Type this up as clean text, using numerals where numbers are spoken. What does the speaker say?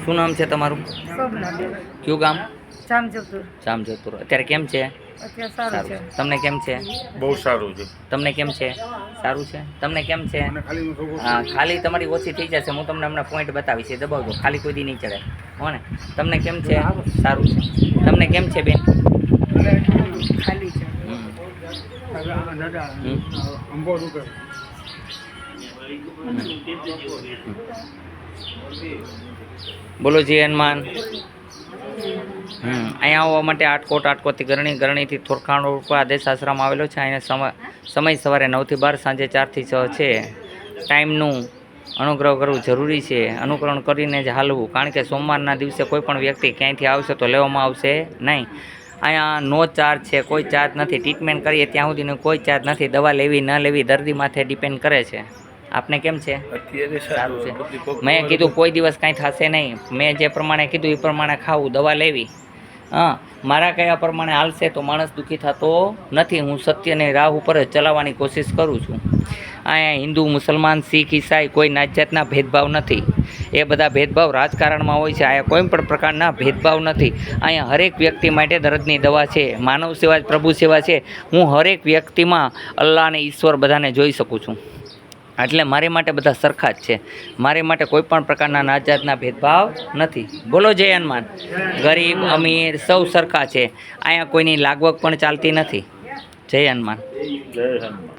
શું નામ છે તમારું? શોભનાબેન. કયું ગામ? જામજોધપુર. જામજોધપુર. અત્યારે કેમ છે? અત્યારે સારું છે. તમને કેમ છે? બહુ સારું છે. તમને કેમ છે? સારું છે. તમને કેમ છે? હા, ખાલી તમારી ઓછી થઈ જશે. હું તમને હમણાં પોઈન્ટ બતાવીશ, એ દબાવજો. ખાલી કોઈ દી નહીં ચડે હો ને. તમને કેમ છે? સારું છે. તમને કેમ છે બેન? ખાલી છે. બોલો જી હનુમાન. અહીંયા આવવા માટે આટકોટથી ગરણીથી થોરખાણ ઉપર આદેશ આશ્રમ આવેલો છે. અહીંયા સમય સવારે 9 થી 12, સાંજે 4 થી 6 છે. ટાઈમનું અનુગ્રહ કરવું જરૂરી છે. અનુકરણ કરીને જ હાલવું, કારણ કે સોમવારના દિવસે કોઈ પણ વ્યક્તિ ક્યાંયથી આવશે તો લેવામાં આવશે નહીં. અહીંયા નો ચાર્જ છે, કોઈ ચાર્જ નથી. ટ્રીટમેન્ટ કરીએ ત્યાં સુધીનો કોઈ ચાર્જ નથી. દવા લેવી ન લેવી દર્દી માથે ડિપેન્ડ કરે છે. આપને કેમ છે? સારું છે. મેં કીધું કોઈ દિવસ કાંઈ થશે નહીં. મેં જે પ્રમાણે કીધું એ પ્રમાણે ખાવું, દવા લેવી. હા, મારા કયા પ્રમાણે હાલશે તો માણસ દુઃખી થતો નથી. હું સત્યની રાહ ઉપર જ ચલાવવાની કોશિશ કરું છું. અહીંયા હિન્દુ, મુસલમાન, શીખ, ઈસાઈ કોઈ નાત જાતના ભેદભાવ નથી. એ બધા ભેદભાવ રાજકારણમાં હોય છે. અહીંયા કોઈ પણ પ્રકારના ભેદભાવ નથી. અહીંયા હરેક વ્યક્તિ માટે દર્દની દવા છે. માનવ સેવા જ પ્રભુ સેવા છે. હું હરેક વ્યક્તિમાં અલ્લાહ અને ઈશ્વર બધાને જોઈ શકું છું. એટલે મારી માટે બધા સરખા જ છે. મારી માટે કોઈ પણ પ્રકારના નાત જાતના ભેદભાવ નથી. બોલો જય હનુમાન. ગરીબ અમીર સૌ સરખા છે. અહીંયા કોઈની લાગવગ પણ ચાલતી નથી. જય હનુમાન. જય હનુમાન.